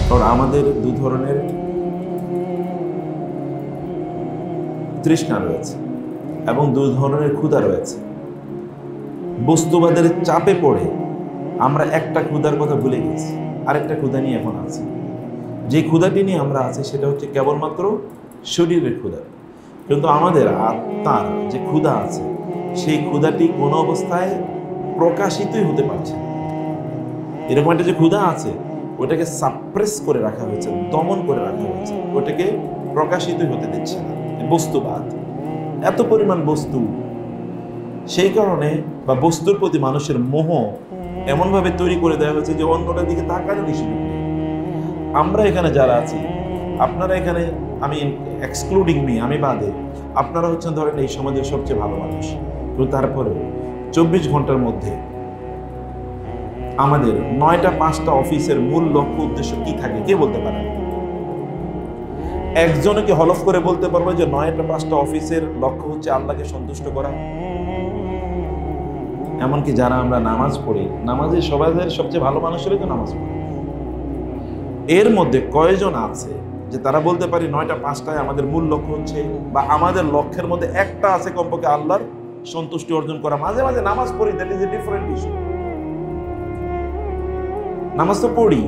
কারণ আমাদের দু ধরনের তৃষ্ণা রয়েছে এবং দু ধরনের ক্ষুধা রয়েছে। বস্তুবাদের চাপে পড়ে আমরা একটা ক্ষুধার কথা ভুলে গেছি, আরেকটা ক্ষুধা নিয়ে এখন আছি। যে ক্ষুধাটি নিয়ে আমরা আছি সেটা হচ্ছে কেবলমাত্র শরীরের ক্ষুধা, কিন্তু আমাদের আত্মার যে ক্ষুধা আছে সেই ক্ষুধাটি কোনো অবস্থায় প্রকাশিতই হতে পারছে না। এরকম একটা যে ক্ষুধা আছে ওটাকে সাপ্রেস করে রাখা হয়েছে, দমন করে রাখা হয়েছে, ওটাকে প্রকাশিতই হতে দিচ্ছে না। বস্তুবাদ, এত পরিমাণ বস্তু, সেই কারণে বা বস্তুর প্রতি মানুষের মোহ এমনভাবে তৈরি করে দেওয়া হয়েছে যে অন্যটার দিকে তাকানোরই সুযোগ নেই। আমরা এখানে যারা আছি, আপনারা এখানে, আমি এক্সক্লুডিং মি, আমি বাদে, আপনারা হচ্ছেন ধরেন এই সমাজের সবচেয়ে ভালো মানুষ, কিন্তু তারপরে 24 ঘন্টার মধ্যে আমাদের 9টা 5টা অফিসের মূল লক্ষ্য উদ্দেশ্য কি থাকে কে বলতে পারে? একজনকে হলফ করে বলতে পারবো যে 9টা 5টা অফিসের লক্ষ্য হচ্ছে আল্লাহকে সন্তুষ্ট করা? এমনকি যারা আমরা নামাজ পড়ি, নামাজে সবাইদের সবচেয়ে ভালো মানুষেরই তো নামাজ পড়ি, এর মধ্যে কয়জন আছে যে তারা বলতে পারি 9টা 5টায় আমাদের মূল লক্ষ্য হচ্ছে, বা আমাদের লক্ষ্যের মধ্যে একটা আছে কমপক্ষে আল্লাহর সন্তুষ্টি অর্জন করা? মাঝে মাঝে নামাজ পড়ি, that is a different issue. নামাজ তো পড়ি,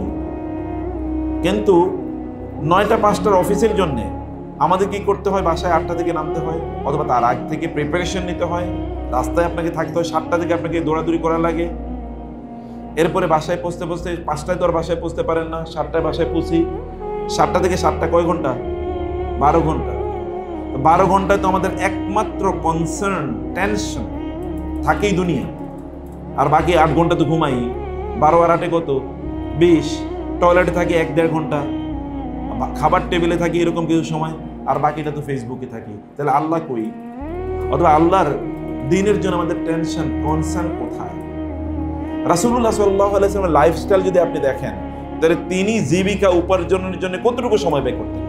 কিন্তু 9টা 5টার অফিসের জন্য আমাদের কি করতে হয়? বাসায় 8টা থেকে নামতে হয়, অথবা তার আগ থেকে প্রিপারেশন নিতে হয়, রাস্তায় আপনাকে থাকতে হয়, 7টা থেকে আপনাকে দৌড়াদৌড়ি করা লাগে, এরপরে বাসায় পৌঁছতে পৌঁছতে 5টায় তো আর বাসায় পৌঁছতে পারেন না, 7টায় বাসায় পৌঁছি, 7টা থেকে 7টা কয় ঘন্টা? 12 ঘন্টা। 12 ঘন্টায় তো আমাদের একমাত্র কনসার্ন, টেনশন থাকেই দুনিয়া, আর বাকি 8 ঘন্টা তো ঘুমাই। 12 আর 8 কত? 20। টয়লেটে থাকি 1-1.5 ঘন্টা, খাবার টেবিলে থাকি এরকম কিছু সময়, আর বাকিটা তো ফেসবুকে থাকি। তাহলে আল্লাহ কই? অথবা আল্লাহর দিনের জন্য আমাদের টেনশন, কনসার্ন কোথায়? রাসূলুল্লাহ সাল্লাল্লাহু আলাইহি ওয়াসাল্লামের লাইফস্টাইল যদি আপনি দেখেন, তাহলে তিনি জীবিকা উপার্জনের জন্য কতটুকু সময় ব্যয় করতেন?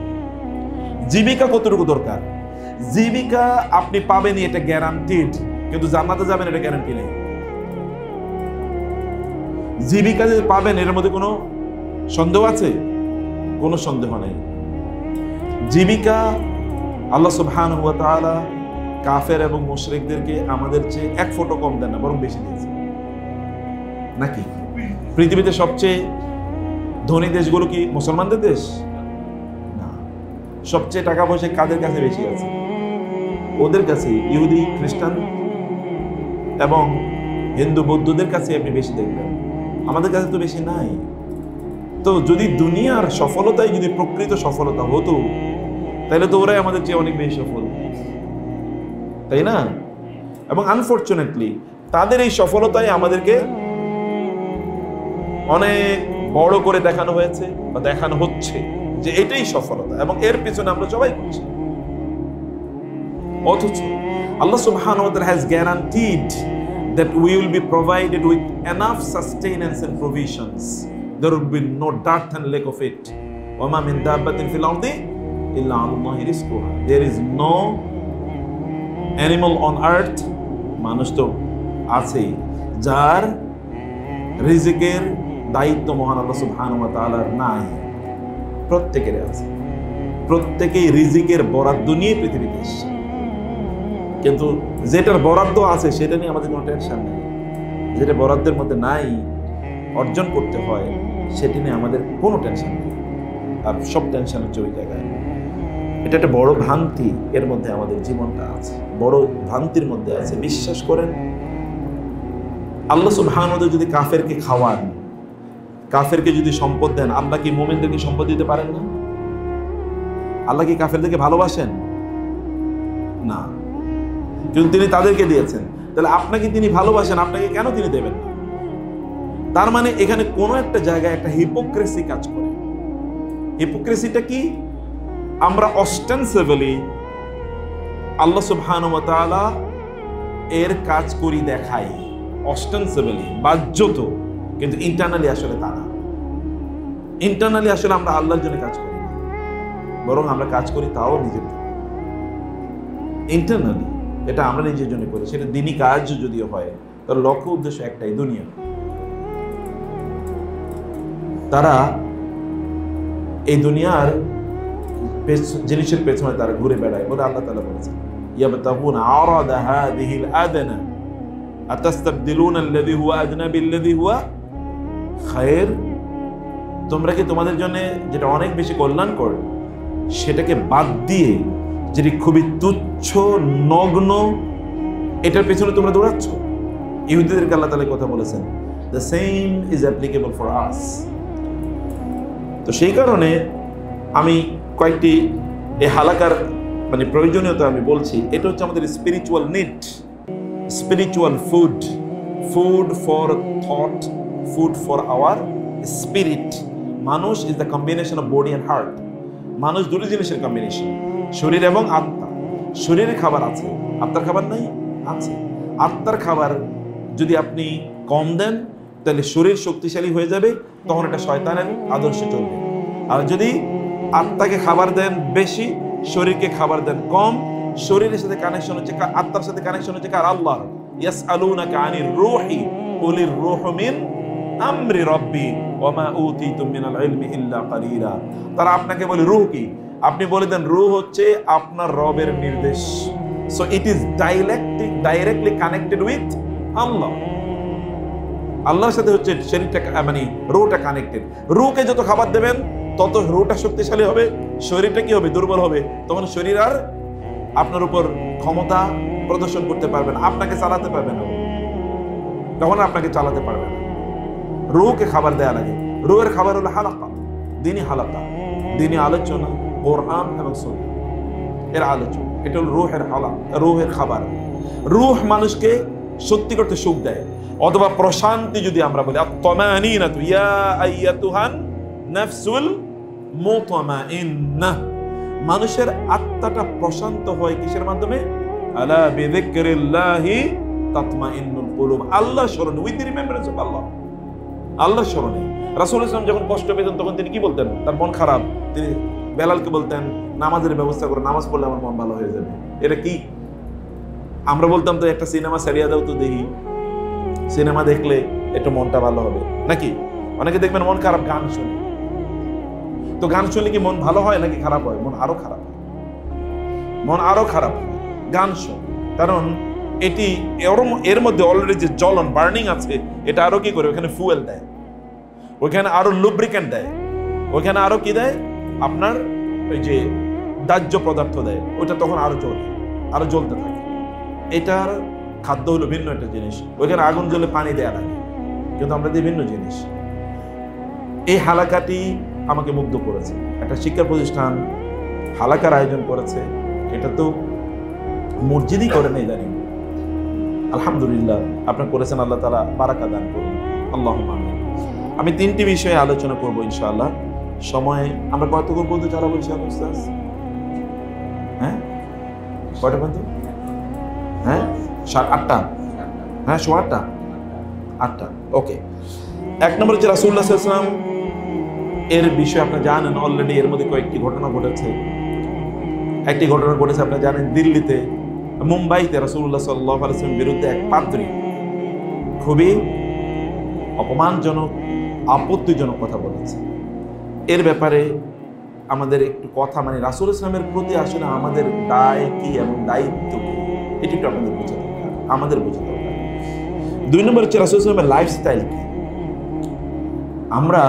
জীবিকা কতটুকু দরকার? জীবিকা আপনি পাবেনই, এটা গ্যারান্টিড, কিন্তু জান্নাতে যাবেন এটা গ্যারান্টি নেই। জীবিকা যে পাবেন এর মধ্যে কোনো সন্দেহ আছে? কোনো সন্দেহ নেই। জীবিকা আল্লাহ সুবহানাহু ওয়া তাআলা কাফের এবং মুশরিকদেরকে আমাদের চেয়ে 1 ফুটও কম দেন না, বরং বেশি দিয়েছে। নাকি পৃথিবীতে সবচেয়ে ধনী দেশগুলো কি মুসলমানদের দেশ? না। সবচেয়ে টাকা পয়সা কাদের কাছে বেশি আছে? ওদের কাছে, ইহুদি, খ্রিস্টান এবং হিন্দু বৌদ্ধদের কাছে আপনি বেশি দেখবেন, আমাদের কাছে তো বেশি নাই। তো যদি দুনিয়ার সফলতাই যদি প্রকৃত সফলতা হতো, তাহলে তো ওরাই আমাদের চেয়ে অনেক বেশি সফল, তাই না? এবং আনফরচুনেটলি তাদের এই সফলতাই আমাদেরকে অনেক বড় করে দেখানো হয়েছে বা দেখানো হচ্ছে যে এটাই সফলতা, এবং এর পিছনে আমরা সবাই করছি। অথচ আল্লাহ সুবহানাহু ওয়া তাআলা has guaranteed that we will be provided with enough sustenance and provisions. There will be no dearth and lack of it. وَمَا مِن دَابَّةٍ فِي الْأَرْضِ إِلَّا عَلَى اللَّهِ رِزْقُهَا. There is no animal on earth, মানুষ তো আছেই, যার রিজিকের দায়িত্ব মহান আল্লাহ সুবহানাহু ওয়া তাআলার নাই। প্রত্যেকের আছে, প্রত্যেকেই রিজিকের বরাদ্দ নিয়ে পৃথিবীতে এসেছে, কিন্তু যেটার বরাদ্দ আছে সেটা নিয়ে আমাদের কোনো টেনশন নেই। যেটা বরাদ্দের মধ্যে নাই, অর্জন করতে হয়, সেটি নিয়ে আমাদের কোনো টেনশন নেই, আর সব টেনশন হচ্ছে ওই জায়গায়। এটা একটা বড় ভ্রান্তি, এর মধ্যে আমাদের জীবনটা আছে, বড় ভ্রান্তির মধ্যে আছে। বিশ্বাস করেন, আল্লাহ সুবহানাহু ওয়া তাআলা যদি কাফেরকে খাওয়ান, কাফেরকে যদি সম্পদ দেন, আল্লাহ কি মুমিনদেরকে সম্পদ দিতে পারেন না? আল্লাহ কি কাফেরদেরকে ভালোবাসেন না? কিন্তু তিনি তাদেরকে দিয়েছেন, তাহলে আপনাকে তিনি ভালোবাসেন, আপনাকে কেন তিনি দেবেন না? তার মানে এখানে কোনো একটা জায়গায় একটা হিপোক্রেসি কাজ করে। হিপোক্রেসিটা কি? আমরা অস্টেনসিবলি আল্লাহ সুবহানাহু ওয়া তাআলা এর কাজ করি দেখাই, অস্টেনসিবলি, বাহ্যত, কিন্তু ইন্টারনালি আসলে তা না। ইন্টারনালি আসলে আমরা আল্লাহর জন্য কাজ করি না, বরং আমরা কাজ করি তাও নিজের জন্য। ইন্টারনালি এটা আমরা নিজের জন্য করি, সেটা দিনই কাজ যদিও হয়, তার লক্ষ্য উদ্দেশ্য একটাই, দুনিয়া। তারা এই দুনিয়ার জিনিসের পেছনে তারা ঘুরে বেড়ায় বলে আল্লাহ তাআলা বলেছেন, ইয়াবতাগুনা আরাদা হাযিহিল আদনা আতাস্তাবদিলুনা আল্লাযী হুয়া আদনা বিল্লাযী হুয়া খায়র। তোমরা কি তোমাদের জন্য যেটা অনেক বেশি কল্যাণকর সেটাকে বাদ দিয়ে যেটি খুবই তুচ্ছ নগ্ন এটার পেছনে তোমরা দৌড়াচ্ছ? ইহুদিদেরকে আল্লাহ তাআলা কথা বলেছেন, the same is applicable for us। তো সেই কারণে আমি কয়েকটি এই হালাকার মানে প্রয়োজনীয়তা আমি বলছি। এটা হচ্ছে আমাদের spiritual need, spiritual food, food for thought, food for our spirit. মানুষ is the combination of body and heart. মানুষ দুটি জিনিসের কম্বিনেশন, শরীর এবং আত্মা। শরীরের খাবার আছে, আত্মার খাবার নাই? আছে। আত্মার খাবার যদি আপনি কম দেন তাহলে শরীর শক্তিশালী হয়ে যাবে, তখন এটা শয়তানের আদর্শে চলবে। আর যদি আত্মাকে খাবার দেন বেশি, শরীরকে খাবার দেন কম, শরীরের সাথে কানেকশন হচ্ছে আত্মার সাথে কানেকশন হচ্ছে কার? আল্লাহর। ইয়াসআলুনাকা আনির রূহি কুলির রূহু মিন আমরি রাব্বি ওয়া মা উতীতুম মিনাল ইলমি ইল্লা কালিলা। তারা আপনাকে বলে রূহ কি? আপনি বলে দেন রূহ হচ্ছে আপনার রবের নির্দেশ। So it is directly connected with Allah. আল্লাহর সাথে হচ্ছে শরীরটা মানে রূহটা কানেক্টেড। রূহকে যত খাবার দেবেন তত রূহটা শক্তিশালী হবে, শরীরটা কি হবে? দুর্বল হবে। তখন শরীর আর আপনার উপর ক্ষমতা প্রদর্শন করতে পারবে না, আপনাকে চালাতে পারবে না, তখন আপনাকে চালাতে পারবে না। রূহকে খাবার দেয়া লাগে। রূহের খাবার হলো হালাকা, দিনী হালাকা, দিনী আলোচনা, কোরআন এবং সুন্নাহ এর আলোচনা। এটা হলো রূহের খাবার। রূহ মানুষকে সত্যি করতে সুখ দেয়, অথবা প্রশান্তি যদি আমরা বলি, আত-তামানিনাতু ইয়া আইয়াতুহান নাফসুল মুতমাইন্নাহ। মানুষের আত্মাটা প্রশান্ত হয় কিসের মাধ্যমে? আলা বিযিকরিল্লাহি তাতমাইন্নুল কুলুব। আল্লাহ স্মরণে, উইথ দ্য রিমেম্বারেন্স অফ আল্লাহ। আল্লাহ স্মরণে। রাসূল সাল্লাল্লাহু আলাইহি ওয়াসাল্লাম যখন কষ্ট পেতেন তখন তিনি কি বলতেন? তার মন খারাপ, তিনি বেলালকে বলতেন নামাজের ব্যবস্থা করে, নামাজ পড়লে আমার মন ভালো হয়ে যাবে। এটা কি? আমরা বলতাম তো একটা সিনেমা সারিয়া দাও তো দেখি, সিনেমা দেখলে একটু মনটা ভালো হবে নাকি? অনেকে দেখবেন মন খারাপ গান শুনে। তো গান শুনলে কি মন ভালো হয় নাকি খারাপ হয়? মন আরো খারাপ হয়, মন আরো খারাপ হয় গান শুনে। কারণ এটি এর মধ্যে অলরেডি যে জ্বলন বার্নিং আছে, এটা আরো কি করে? ওখানে ফুয়েল দেয়, ওইখানে আরো লুব্রিকেন্ট দেয়, ওইখানে আরো কি দেয়? আপনার ওই যে দাহ্য পদার্থ দেয়, ওইটা তখন আরো জ্বলে, আরো জ্বলতে থাকে। এটার খাদ্য হলো ভিন্ন একটা জিনিস। ওইখানে আগুন জ্বলে পানি দেয়া লাগে, কিন্তু আমরা দিই ভিন্ন জিনিস। এই হালাকাটি আমাকে মুগ্ধ করেছে। একটা শিক্ষা প্রতিষ্ঠান হালাকার আয়োজন করেছে, এটা তো মসজিদই করে নেই জানি। আলহামদুলিল্লাহ, আপনার করেছেন, আল্লাহ তাআলা বারাকা দান করুন, আল্লাহুম্মা আমিন। আমি 3টি বিষয়ে আলোচনা করব ইনশাআল্লাহ। সময় আমরা কতক্ষণ পর্যন্ত চালাবো ইনশাআল্লাহ উস্তাদ? হ্যাঁ, কয়টা পর্যন্ত? হ্যাঁ, 8টা। হ্যাঁ, 8টা। 8টা, ওকে। 1 নম্বর হচ্ছে রাসূলুল্লাহ সাল্লাল্লাহু আলাইহি ওয়াসাল্লাম এর বিষয়ে আপনারা জানেন অলরেডি। এর মধ্যে কয়েকটি ঘটনা ঘটেছে। একটি ঘটনা ঘটেছে আপনারা জানেন, দিল্লিতে, মুম্বাইতে রাসূলুল্লাহ সাল্লাল্লাহু আলাইহি ওয়াসাল্লামের বিরুদ্ধে এক পাদ্রী খুবই অপমানজনক, আপত্তিজনক কথা বলেছে। এর ব্যাপারে আমাদের একটু কথা, মানে রাসূলুল্লাহ সাল্লাল্লাহু আলাইহি ওয়াসাল্লামের প্রতি আসলে আমাদের দায় কি এবং দায়িত্ব কি, এটি একটু আমাদের বোঝা দরকার, আমাদের বোঝা দরকার। 2 নম্বর হচ্ছে রাসূলুল্লাহ সাল্লাল্লাহু আলাইহি ওয়াসাল্লামের লাইফস্টাইল কি। আমরা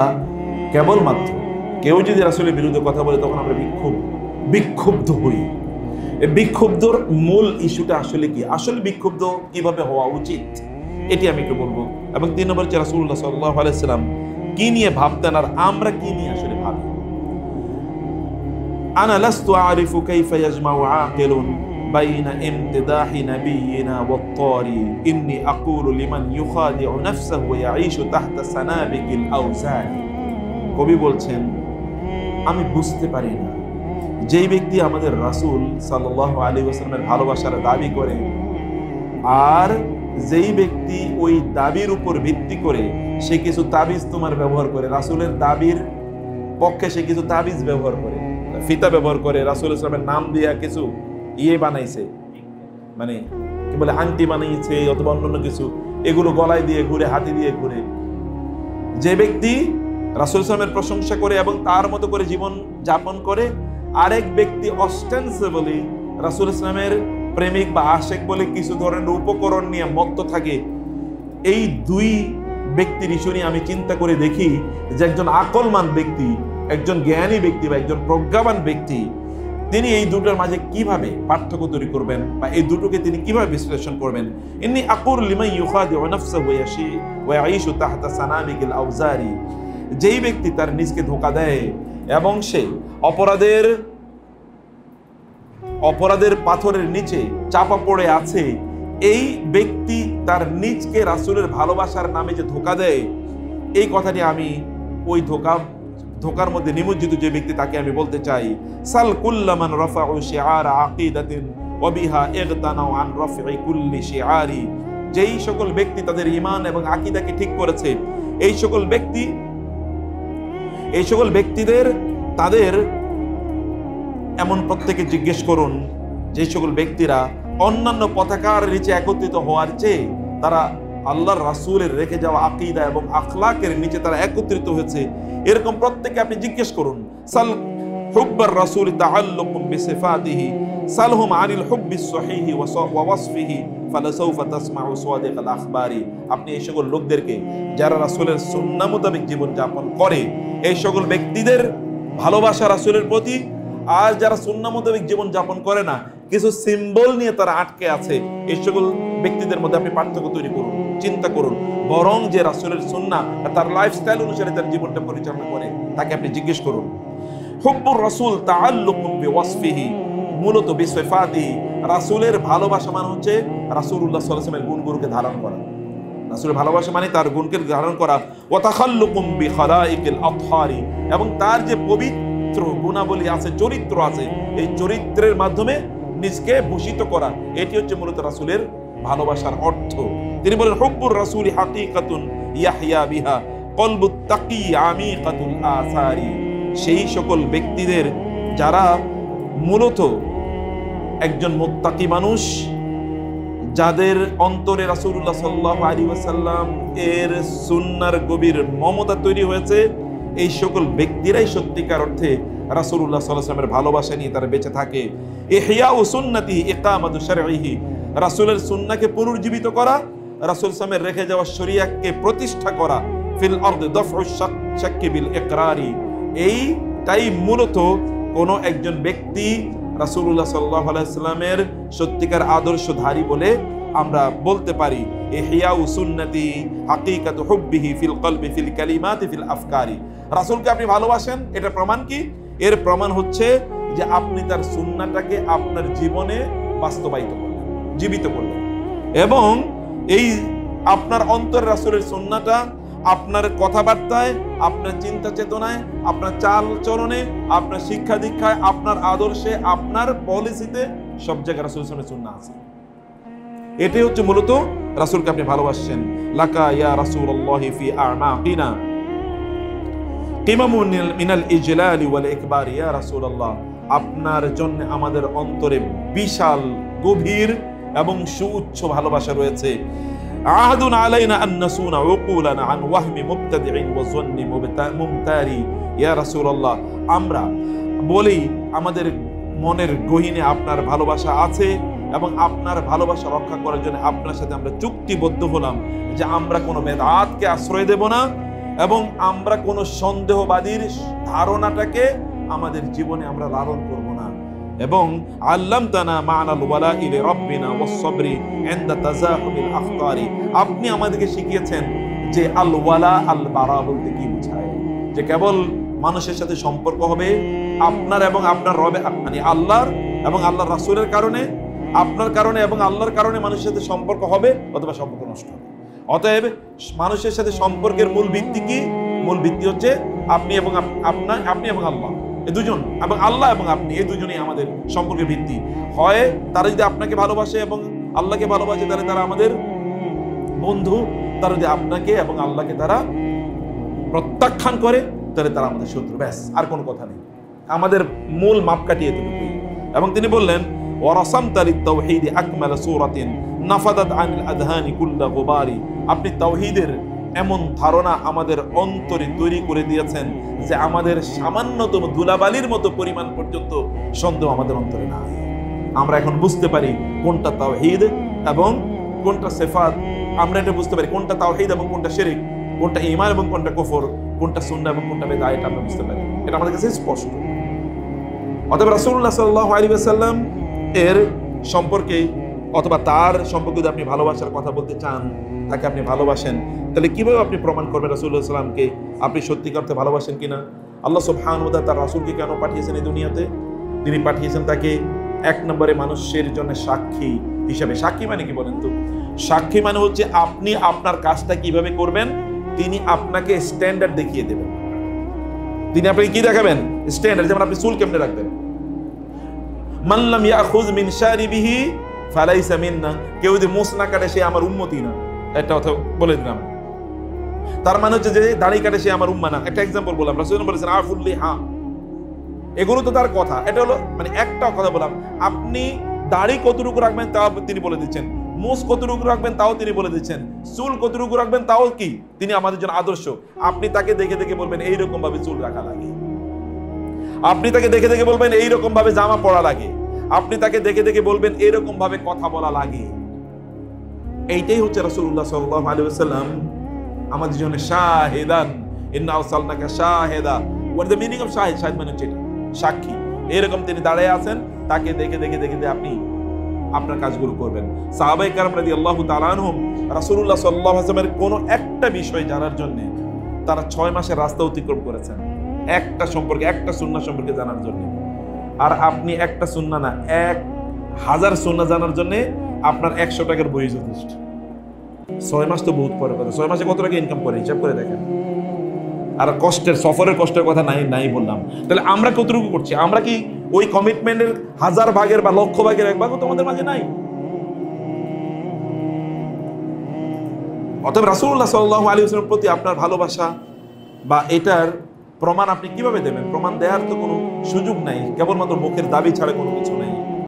কেবলমাত্র কেউ যদি রাসূলের বিরুদ্ধে কথা বলে তখন আমরা বিক্ষুব্ধ হই। বিক্ষুব্ধর মূল ইস্যুটা আসলে কি, আসলে বিক্ষুব্ধ কিভাবে হওয়া উচিত, এটি আমি একটু বলবো। এবং 3 নম্বর হচ্ছে রাসূলুল্লাহ সাল্লাল্লাহু আলাইহি ওয়াসাল্লাম কি নিয়ে ভাবতেন আর আমরা কি নিয়ে আসলে ভাবি। আনা লাস্তু আরিফু কাইফা ইয়াজমাউ আকিলুন বাইনা ইমতিদাহি নাবিয়িনা ওয়াত-তারি ইন্নী আকুলু লিমান ইউখাদিউ নাফসাহু ওয়া ইয়াঈশু তাহতা সানাবিকিল আওজানি। কবি বলছেন, আমি বুঝতে পারি না যেই ব্যক্তি আমাদের রাসূল সাল্লাল্লাহু আলাইহি ওয়াসাল্লামের ভালোবাসার দাবি করে, আর যেই ব্যক্তি ওই দাবির উপর ভিত্তি করে সে কিছু তাবিজ তোমার ব্যবহার করে, রাসূলের দাবির পক্ষে সে কিছু তাবিজ ব্যবহার করে, ফিতা ব্যবহার করে, রাসূল ইসলামের নাম দিয়া কিছু বানাইছে, মানে কি বলে আংটি বানাইছে অথবা অন্যান্য কিছু, এগুলো গলায় দিয়ে ঘুরে, হাতে দিয়ে ঘুরে। যে ব্যক্তি রাসূল সাল্লাল্লাহু প্রশংসা করে এবং তার মতো করে জীবন যাপন করে, আরেক ব্যক্তি অস্টেন্সিবলি রাসূল সাল্লাল্লাহু প্রেমিক বা আশেক বলে কিছু ধরনের উপকরণ নিয়ে মত্ত থাকে। এই দুই ব্যক্তির ইস্যু নিয়ে আমি চিন্তা করে দেখি যে একজন আকলমান ব্যক্তি, একজন জ্ঞানী ব্যক্তি বা একজন প্রজ্ঞাবান ব্যক্তি, তিনি এই দুটোর মাঝে কিভাবে পার্থক্য তৈরি করবেন বা এই দুটোকে তিনি কিভাবে বিশ্লেষণ করবেন। ইন্নী আকুর লিমান ইউখাদিউ নাফসাহু ওয়া ইয়াঈশু তাহতা সানাবিকিল আওজারি, যেই ব্যক্তি তার নিজকে ধোঁকা দেয় এবং সে অপরাধের পাথরের নিচে চাপা পড়ে আছে, এই ব্যক্তি তার নিজকে রাসূলের ভালোবাসার নামে যে ধোঁকা দেয়, এই কথাটি আমি ওই ধোঁকার মধ্যে নিমজ্জিত যে ব্যক্তি, তাকে আমি বলতে চাই, সাল কুল্লামান রাফাউ শিআর আকিদাতিন ওয়া বিহা ইগতানাউ আন রাফই কুল্লি শিআরি, যেই সকল ব্যক্তি তাদের ঈমান এবং আকীদাকে ঠিক করেছে, এই সকল ব্যক্তিদের তাদের এমন প্রত্যেকে জিজ্ঞেস করুন যে সকল ব্যক্তিরা অন্যান্য পতাকার নিচে একত্রিত হওয়ার চেয়ে তারা আল্লাহর রাসূলের রেখে যাওয়া আকীদা এবং আখলাকের নিচে তারা একত্রিত হয়েছে, এরকম প্রত্যেককে আপনি জিজ্ঞেস করুন। সাল হুব্বার রাসূল তাআল্লুকুম বিসিফাতিহি সালহুম আনিল হুব্বিস সহিহি ওয়া ওয়াসফিহি ফালাসাউফা তাসমাউ সাদিকাল আখবারি, আপনি এই সকল লোকদেরকে যারা রাসূলের সুন্নাহ মোতাবেক জীবন যাপন করে, এই সকল ব্যক্তিদের ভালোবাসা রাসূলের প্রতি, আর যারা সুন্নাহ মোতাবেক জীবন যাপন করে না, কিছু সিম্বল নিয়ে তারা আটকে আছে, এই সকল ব্যক্তিদের মধ্যে আপনি পার্থক্য তৈরি করুন, চিন্তা করুন। বরং যে রাসূলের সুন্নাহ তার লাইফস্টাইল অনুসারে তার জীবনটা পরিচালনা করে, তাকে আপনি জিজ্ঞেস করুন। হুব্বুর রাসূল তাআল্লুকুম বিওয়াসফিহি, মূলত বিসিফাতিহি, রাসূলের ভালোবাসা মানে হচ্ছে রাসূলুল্লাহ সাল্লাল্লাহু আলাইহি ওয়াসাল্লামের গুণগুলোকে ধারণ করা। রাসূলের ভালোবাসা মানে তার গুণকে ধারণ করা। ওয়া তাখাল্লুকুম বিখালাইকিল আতহারি, এবং তার যে পবিত্র গুণাবলী আছে, চরিত্র আছে, এই চরিত্রের মাধ্যমে নিজকে ভূষিত করা, এটি হচ্ছে মূলত রাসূলের ভালোবাসার অর্থ। তিনি বলেন, হুব্বুর রাসূলি হাকিকাতুন ইয়াহইয়া বিহা কলবুত তাকি আমিকাতুল আসারি, সেই সকল ব্যক্তিদের যারা মূলত একজন মুত্তাকি মানুষ, যাদের অন্তরে রাসূলুল্লাহ সাল্লাল্লাহু আলাইহি ওয়াসাল্লাম এর সুন্নাহর গভীর মমতা তৈরি হয়েছে, এই সকল ব্যক্তিরাই সত্যিকার অর্থে রাসূলুল্লাহ সাল্লাল্লাহু আলাইহি ওয়াসাল্লামের ভালোবাসা নিয়ে তারা বেঁচে থাকে। ইহইয়াউ সুন্নতিহি ইকামাতু শারঈহি, রাসূলের সুন্নাহকে পুনর্জীবিত করা, রাসূল সাল্লাল্লাহু রেখে যাওয়া শরিয়াতকে প্রতিষ্ঠা করা, ফিল আরদি দাফউ শাক্কি বিল ইকরারি, এইটাই মূলত কোন একজন ব্যক্তি রাসূলুল্লাহ সাল্লাল্লাহু আলাইহি ওয়াসাল্লামের সত্যিকার আদর্শধারী বলে আমরা বলতে পারি। ইহইয়াউ সুন্নতি হাকিকাতু হুব্বিহি ফিল কলবি ফিল কালিমাতি ফিল আফকারি, রাসূলকে আপনি ভালোবাসেন, এটা প্রমাণ কি? এর প্রমাণ হচ্ছে যে আপনি তার সুন্নাহটাকে আপনার জীবনে বাস্তবায়িত করলেন, জীবিত করলেন, এবং এই আপনার অন্তরে রাসূলের সুন্নাহটা আপনার কথাবার্তায়, আপনার চিন্তা চেতনায়, আপনার চাল চলনে, আপনার শিক্ষা দীক্ষায়, আপনার আদর্শে, আপনার পলিসিতে, সব জায়গায় রাসূলের সুন্নাহ আছে। এটাই হচ্ছে মূলত রাসূলকে আপনি ভালোবাসছেন। লাকা ইয়া রাসূলুল্লাহি ফি আ'মাকিনা কিমামুন মিনাল ইজলালি ওয়াল ইকবার, ইয়া রাসূলুল্লাহ, আপনার জন্য আমাদের অন্তরে বিশাল, গভীর এবং সুউচ্চ ভালোবাসা রয়েছে। আহাদুন আলাইনা আন নাসুনা উকুলানা আন ওয়াহমি মুবতাদিইন ওয়া যন্নি মুমতারি, ইয়া রাসূলুল্লাহ, আমরা বলি আমাদের মনের গহীনে আপনার ভালোবাসা আছে, এবং আপনার ভালোবাসা রক্ষা করার জন্য আপনার সাথে আমরা চুক্তিবদ্ধ হলাম যে আমরা কোনো বেদাতকে আশ্রয় দেব না, এবং আমরা কোনো সন্দেহবাদীর ধারণাটাকে আমাদের জীবনে আমরা লালন করব না। এবং আল্লামতানা মা'নাল ওয়ালা'i লিরাব্বিনা ওয়াস সাবরি ইনদা তাযাহুমিল আখতারি, আপনি আমাদেরকে শিখিয়েছেন যে আল ওয়ালা আল বারা বলতে কি বোঝায়, যে কেবল মানুষের সাথে সম্পর্ক হবে আপনার এবং আপনার রবে, মানে আল্লাহর এবং আল্লাহর রাসূলের কারণে, আপনার কারণে এবং আল্লাহর কারণে মানুষের সাথে সম্পর্ক হবে, অথবা সম্পর্ক নষ্ট হবে। অতএব মানুষের সাথে সম্পর্কের মূল ভিত্তি কি? মূল ভিত্তি হচ্ছে আপনি এবং আপনি এবং আল্লাহ, এই দুজন, এবং আল্লাহ এবং আপনি, এই দুজনেই আমাদের সম্পর্কের ভিত্তি। হয় তারা যদি আপনাকে ভালোবাসে এবং আল্লাহকে ভালোবাসে, তাহলে তারা আমাদের বন্ধু, তারা যদি আপনাকে এবং আল্লাহকে তারা প্রত্যাখ্যান করে, তাহলে তারা আমাদের শত্রু। ব্যাস, আর কোনো কথা নেই, আমাদের মূল মাপকাঠি এতটুকুই। এবং তিনি বললেন, ওয়ারাসামতা লিত-তাওহীদি আকমালা সূরাতিন নাফাদাত আনিল আযহানি কুল্লা গুবারি, আপনি তাওহীদের এমন ধারণা আমাদের অন্তরে তৈরি করে দিয়েছেন যে আমাদের সামান্যতম ধুলাবালির মতো পরিমাণ পর্যন্ত সন্দেহ আমাদের অন্তরে নাই। আমরা এখন বুঝতে পারি কোনটা তাওহীদ এবং কোনটা সিফাত। আমরা এটা বুঝতে পারি কোনটা তাওহীদ এবং কোনটা শিরক, কোনটা ঈমান এবং কোনটা কুফর, কোনটা সুন্নাহ এবং কোনটা বিদআত, এটা আমরা বুঝতে পারি। এটা আমাদের কাছে স্পষ্ট। অতএব রাসূলুল্লাহ সাল্লাল্লাহু আলাইহি ওয়াসাল্লাম এর সম্পর্কে অথবা তার সম্পর্কে যদি আপনি ভালোবাসার কথা বলতে চান, তাকে আপনি ভালোবাসেন, তাহলে কিভাবে আপনি প্রমাণ করবেন রাসূলুল্লাহ সাল্লাল্লাহু আলাইহি ওয়াসাল্লামকে আপনি সত্যিকার অর্থে ভালোবাসেন কিনা? আল্লাহ সুবহানাহু ওয়া তাআলা তার রাসূলকে কেন পাঠিয়েছেন এই দুনিয়াতে? তিনি পাঠিয়েছেন তাকে এক নম্বরে মানুষের জন্য সাক্ষী হিসাবে। সাক্ষী মানে কি বলেন তো? সাক্ষী মানে হচ্ছে আপনি আপনার কাজটা কিভাবে করবেন তিনি আপনাকে স্ট্যান্ডার্ড দেখিয়ে দেবেন। তিনি আপনাকে কি দেখাবেন? স্ট্যান্ডার্ড। যেমন আপনি চুল কেমনে রাখবেন, মান লাম ইয়াখুয মিন শারিবিহি ফালাইসা মিন্না, কেউ যদি মোছ না কাটে সে আমার উম্মতি না, একটা কথা বলে দিলাম। তার মানে হচ্ছে যে দাড়ি কাটে সে আমার উম্মা না। একটা এক্সাম্পল বললাম, রাসূল বলেছেন আফুল লিহা, এগুলো তো তার কথা। এটা হলো মানে একটা কথা বললাম। আপনি দাড়ি কতটুকু রাখবেন তাও তিনি বলে দিচ্ছেন, মোষ কতটুকু রাখবেন তাও তিনি বলে দিচ্ছেন, চুল কতটুকু রাখবেন তাও কি তিনি আমাদের জন্য আদর্শ। আপনি তাকে দেখে দেখে বলবেন এইরকম ভাবে চুল রাখা লাগে, আপনি তাকে দেখে দেখে বলবেন এইরকম ভাবে জামা পরা লাগে, আপনি তাকে দেখে দেখে বলবেন এইরকম ভাবে কথা বলা লাগে। এইটাই হচ্ছে রাসূলুল্লাহ সাল্লাল্লাহু আলাইহি ওয়াসাল্লাম আমাদের জন্য শাহিদান, ইন্না আরসালনাকা শাহিদা। হোয়াট দ্য মিনিং অফ শাহিদ? শাহিদ মানে হচ্ছে সাক্ষী। এরকম তিনি দাঁড়িয়ে আছেন, তাকে দেখে দেখে দেখে আপনি আপনার কাজগুলো করবেন। সাহাবায়ে কেরাম রাদিয়াল্লাহু তাআলা আনহুম রাসূলুল্লাহ সাল্লাল্লাহু আলাইহি ওয়াসাল্লামের কোনো একটা বিষয় জানার জন্য তারা 6 মাসের রাস্তা অতিক্রম করেছেন, একটা সম্পর্কে, একটা সুন্নাহ সম্পর্কে জানার জন্য। আর আপনি একটা সুন্নাহ না 1000 সুন্নাহ জানার জন্য আপনার 100 টাকার বই যথেষ্ট। 6 মাস তো বহুত পরে কথা। 6 মাসে কত টাকা ইনকাম করে হিসাব করে দেখেন। আর কষ্টের, সফরের কষ্টের কথা নাই বললাম। তাহলে আমরা কতটুকু করছি? আমরা কি ওই কমিটমেন্টের 1000 ভাগের বা লক্ষ ভাগের 1 ভাগও তোমাদের মাঝে নাই? অতএব রাসূলুল্লাহ সাল্লাল্লাহু আলাইহি ওয়াসাল্লামের প্রতি আপনার ভালোবাসা বা এটার প্রমাণ আপনি কিভাবে দেবেন? প্রমাণ দেওয়ার তো কোনো সুযোগ নাই, কেবলমাত্র মুখের দাবি ছাড়া কোনো কিছু নাই।